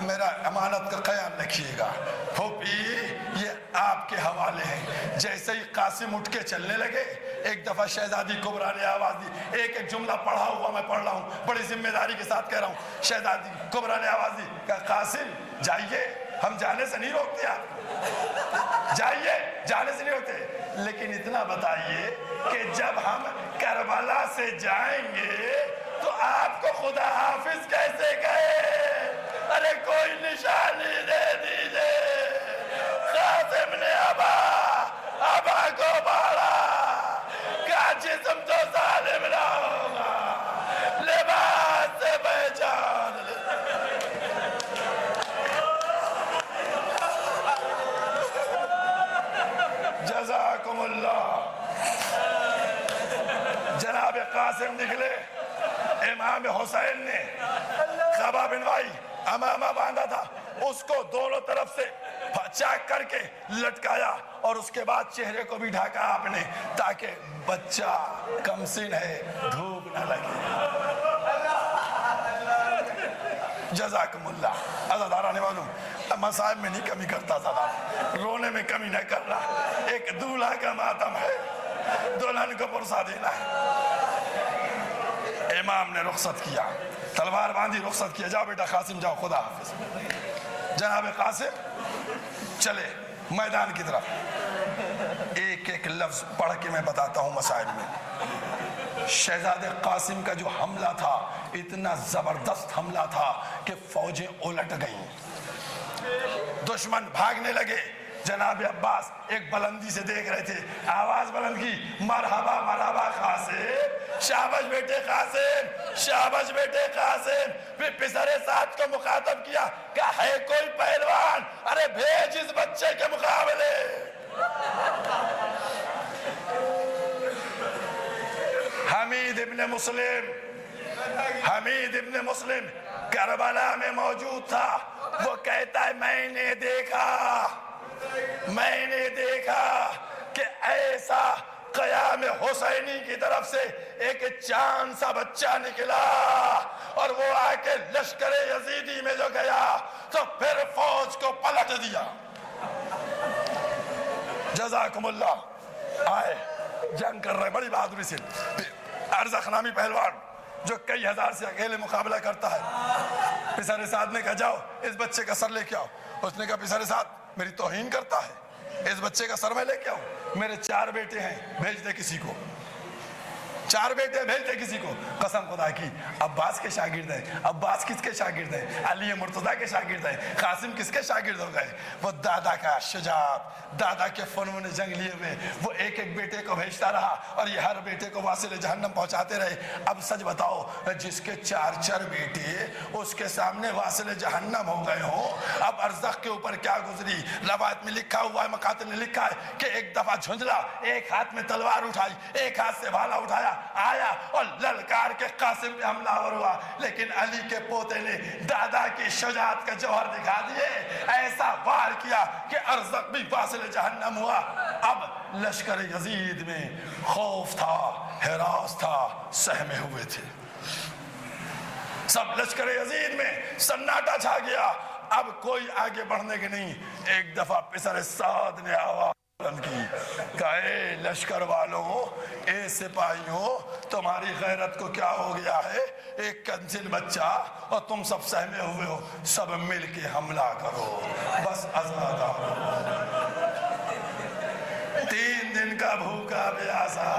Speaker 1: میرا امانت کا خیال رکھیے گا, پھوپھی یہ آپ کے حوالے ہیں. جیسے ہی قاسم اٹھ کے چلنے لگے, ایک دفعہ شہزادی کبریٰ نے آواز دی, ایک ایک جملہ پڑھا ہوا میں پڑھ رہا ہوں, بڑی ذمہ داری کے ساتھ کہہ رہا ہوں. شہزادی کبریٰ نے آواز دی, کہا قاسم جائیے, ہم جانے سے نہیں روکتے, آپ جائیے, جانے سے نہیں روکتے, لیکن اتنا بتائیے کہ جب ہم کربلا سے جائیں گے تو آپ کو خدا حافظ کیسے کہے؟ ارے کوئی نشانی دے دیجئے. قاسم نے ابا کو مارا, کہا جسم تو ظالم نہ ہوگا, لباس سے پہچان لے. جزاکم اللہ. جناب قاسم نکلے, امام حسین نے قبا بنوائی, امامہ باندھا تھا, اس کو دونوں طرف سے چاک کر کے لٹکایا اور اس کے بعد چہرے کو بھی ڈھاکا آپ نے, تاکہ بچہ کمسن ہے, دھوپ نہ لگے. جزاکم اللہ. عزادارہ نے معلوم مصائب میں نہیں کمی کرتا, عزادارہ رونے میں کمی نہ کر رہا. ایک دولہا کا ماتم ہے, دلہن کو پرسا دینا ہے. امام نے رخصت کیا, تلوار باندھی, رخصت کیا, جاؤ بیٹا قاسم جاؤ, خدا حافظ. جناب قاسم چلے میدان کی طرف. ایک ایک لفظ پڑھ کے میں بتاتا ہوں مسائل میں. شہزادے قاسم کا جو حملہ تھا اتنا زبردست حملہ تھا کہ فوجیں الٹ گئیں, دشمن بھاگنے لگے. جناب عباس ایک بلندی سے دیکھ رہے تھے, آواز بلند کی, مرحبا مرحبا قاسم, شاباش بیٹے قاسم, شاباش بیٹے قاسم. پھر پسر سعد کو مخاطب کیا, کہا ہے کوئی پہلوان, ارے بھیج اس بچے کے مقابلے. حمید ابن مسلم کربلا میں موجود تھا. وہ کہتا ہے میں نے دیکھا کہ ایسا قیام حسینی کی طرف سے ایک چاند سا بچہ نکلا اور وہ آ کے لشکر یزیدی میں جو گیا تو پھر فوج کو پلٹ دیا. جزاکم اللہ. آئے جنگ کر رہے بڑی بہادری سے. ارزق نامی پہلوان جو کئی ہزار سے اکیلے مقابلہ کرتا ہے, پسر سعد نے کہا جاؤ اس بچے کا سر لے کے آؤ. اس نے کہا پسر سعد میری توہین کرتا ہے, اس بچے کا سر میں لے کے آؤں, میرے 4 بیٹے ہیں, بھیج دے کسی کو. 4 بیٹے بھیج دے کسی کو. قسم خدا کی عباس کے شاگرد ہیں. عباس کس کے شاگرد ہیں؟ علی مرتضیٰ کے شاگرد ہیں. قاسم کس کے شاگرد ہو گئے؟ وہ دادا کا شجاعت, دادا کے فنون جنگ لیے ہوئے, وہ ایک ایک بیٹے کو بھیجتا رہا اور یہ ہر بیٹے کو واصل جہنم پہنچاتے رہے. اب سچ بتاؤ, جس کے 4 بیٹے اس کے سامنے واصل جہنم ہو گئے ہوں, اب ارزق کے اوپر کیا گزری. روایت میں لکھا ہوا ہے, مقاتل نے لکھا ہے کہ ایک دفعہ جھنجلا, ایک ہاتھ میں تلوار اٹھائی, ایک ہاتھ سے بھالا اٹھایا, آیا اور للکار کے قاسم پہ حملہ ہوا، لیکن علی کے پوتے نے دادا کی شجاعت کا جوہر دکھا دیے، ایسا وار کیا کہ ارزق بھی واصل جہنم ہوا۔ اب لشکر یزید میں خوف تھا، ہراس تھا، سہمے ہوئے تھے، سب لشکر یزید میں سناٹا چھا گیا، اب کوئی آگے بڑھنے کے نہیں۔ ایک دفعہ پسر سعد نے آواز بلند کی، کہا اے لشکر والوں، اے سپاہیوں، تمہاری غیرت کو کیا ہو گیا ہے؟ ایک کنسل بچہ اور تم سب سہمے ہوئے ہو، سب مل کے حملہ کرو، بس آزاد آؤ۔ 3 دن کا بھوکا پیاسا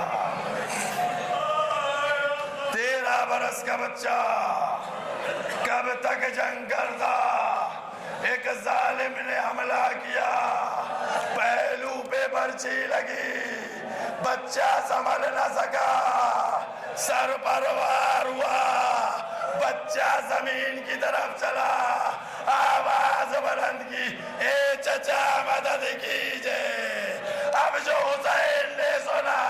Speaker 1: 13 برس کا بچہ کب تک جنگ کرتا؟ ایک ظالم نے حملہ کیا، پہلو پہ برچی لگی، بچہ سنبھل نہ سکا، سر پر وار ہوا، بچہ زمین کی طرف چلا، آواز بلند کی، اے چچا مدد کیجئے۔ اب جو حسین نے سنا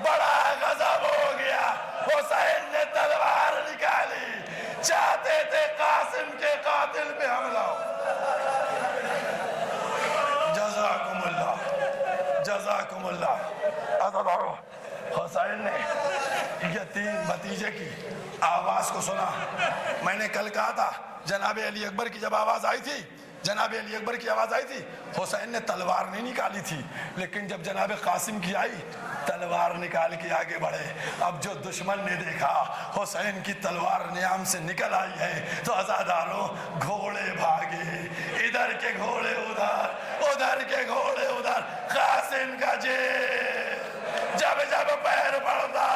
Speaker 1: بڑا غضب ہو گیا، حسین نے تلوار نکالی، چاہتے تھے قاسم کے قاتل پہ حملہ ہو۔ جزاکم اللہ، جزاکم اللہ۔ عزیزانو، حسین نے یتیم بھتیجے کی آواز کو سنا۔ میں نے کل کہا تھا جناب علی اکبر کی جب آواز آئی تھی، جناب علی اکبر کی آواز آئی تھی، حسین نے تلوار نہیں نکالی تھی، لیکن جب جناب قاسم کی آئی تلوار نکال کے آگے بڑھے۔ اب جو دشمن نے دیکھا حسین کی تلوار نیام سے نکل آئی ہے تو عزاداروں گھوڑے بھاگے، ادھر کے گھوڑے ادھر، ادھر کے گھوڑے ادھر۔ قاسم کا جب جب پیر پڑتا،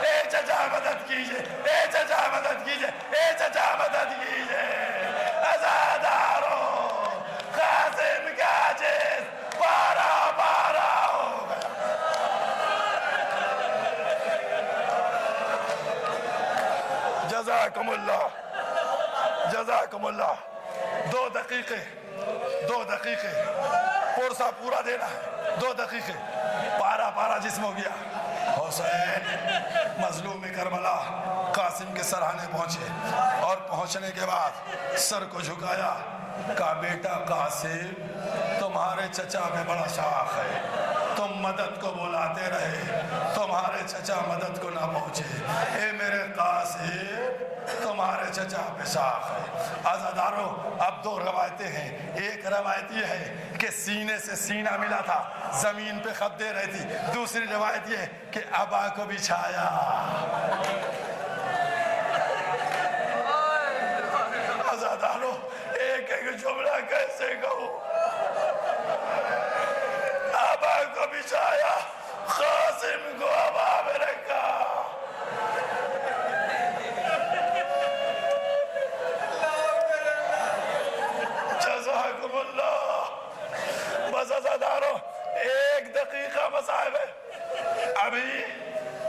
Speaker 1: اے چچا مدد کیجئے، اے چچا مدد کیجئے، اے چچا مدد کیجئے۔ عزاداروں، قاسم کا جسم پارا پارا ہو گیا۔ جزاکم اللہ، جزاکم اللہ۔ 2 دقیقے پورسا پورا دینا ہے، 2 دقیقے، پارا پارا جسم ہو گیا۔ حسین مظلوم کربلا قاسم کے سرحانے پہنچے، اور پہنچنے کے بعد سر کو جھکایا، کہا بیٹا قاسم، تمہارے چچا میں بڑا شاخ ہے، تم مدد کو بلاتے رہے، تمہارے چچا مدد کو نہ پہنچے، اے میرے قاسم تمہارے چچا پہ شاخ ہے۔ عزاداروں، اب 2 روایتیں ہیں، ایک روایت یہ ہے کہ سینے سے سینہ ملا تھا، زمین پہ خط دے رہی تھی، دوسری روایت یہ ہے کہ ابا کو بچھایا۔ عزاداروں، ایک جملہ کیسے کہوں؟ ابا کو بچھایا، قاسم کو ابا میں رکھا۔ جزاکم اللہ۔ بس عزاداروں، 1 دقیقہ مصاحب ہے، ابھی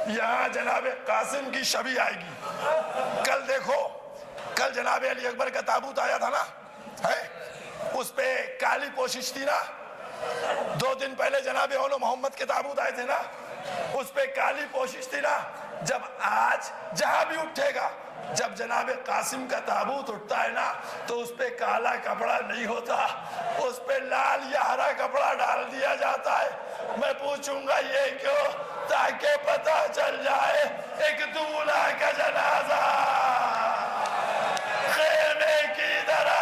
Speaker 1: یہاں جناب قاسم کی شبیہ آئے گی۔ کل دیکھو، کل جناب علی اکبر کا تابوت آیا تھا نا، اس پہ کالی پوشش تھی نا۔ 2 دن پہلے جناب اولو محمد کے تابوت آئے تھے نا، اس پہ کالی پوشش تھی نا۔ جب آج جہاں بھی اٹھے گا، جب جناب قاسم کا تابوت اٹھتا ہے نا، تو اس پہ کالا کپڑا نہیں ہوتا، اس پہ لال یا ہرا کپڑا ڈال دیا جاتا ہے۔ میں پوچھوں گا یہ کیوں؟ تاکہ پتہ چل جائے ایک دولہا کا جنازہ خیمے کی طرح۔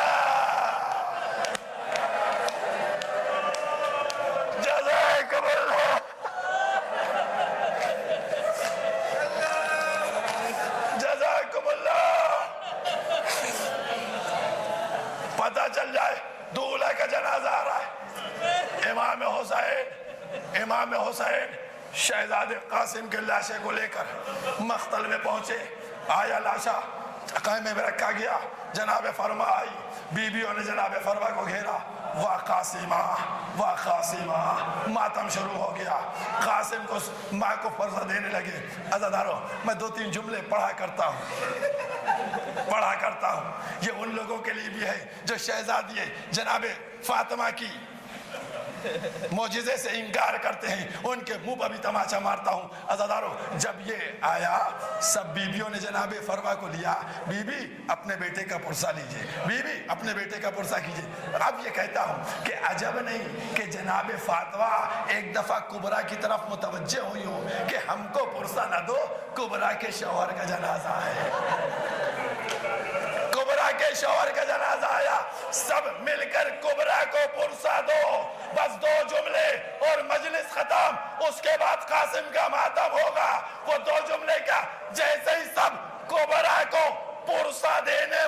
Speaker 1: جزاکم اللہ، جزاکم اللہ۔ پتہ چل جائے دولہا کا جنازہ آ رہا ہے۔ امام حسین شہزادے قاسم کے لاشے کو لے کر مقتل میں پہنچے، آیا لاشا خیمے میں رکھا گیا، جناب فرما آئی، بیویوں نے جناب فرما کو گھیرا، واہ قاسمہ، واہ قاسمہ، ماتم شروع ہو گیا۔ قاسم کو ماں کو فرضہ دینے لگے۔ عزاداروں، میں 2-3 جملے پڑھا کرتا ہوں، یہ ان لوگوں کے لیے بھی ہے جو شہزادی جناب فاطمہ کی معجزے سے انکار کرتے ہیں، ان کے منہ پر بھی تماچا مارتا ہوں۔ عزیزانو، جب یہ آیا سب بیویوں نے جناب فروا کو لیا، بی بی اپنے بیٹے کا پرسہ لیجئے، بی بی اپنے بیٹے کا پرسہ کیجئے۔ اب یہ کہتا ہوں کہ عجب نہیں کہ جناب فاطمہ ایک دفعہ کبرا کی طرف متوجہ ہوئی ہوں کہ ہم کو پرسہ نہ دو، کبرا کے شوہر کا جنازہ ہے، کبرا کے شوہر کا جنازہ آیا، سب مل کر کبرا کو پرسہ دو، بس 2 جملے اور مجلس ختم، اس کے بعد قاسم کا ماتم ہوگا۔ وہ 2 جملے کا جیسے ہی سب کبرا کو پرسہ دینے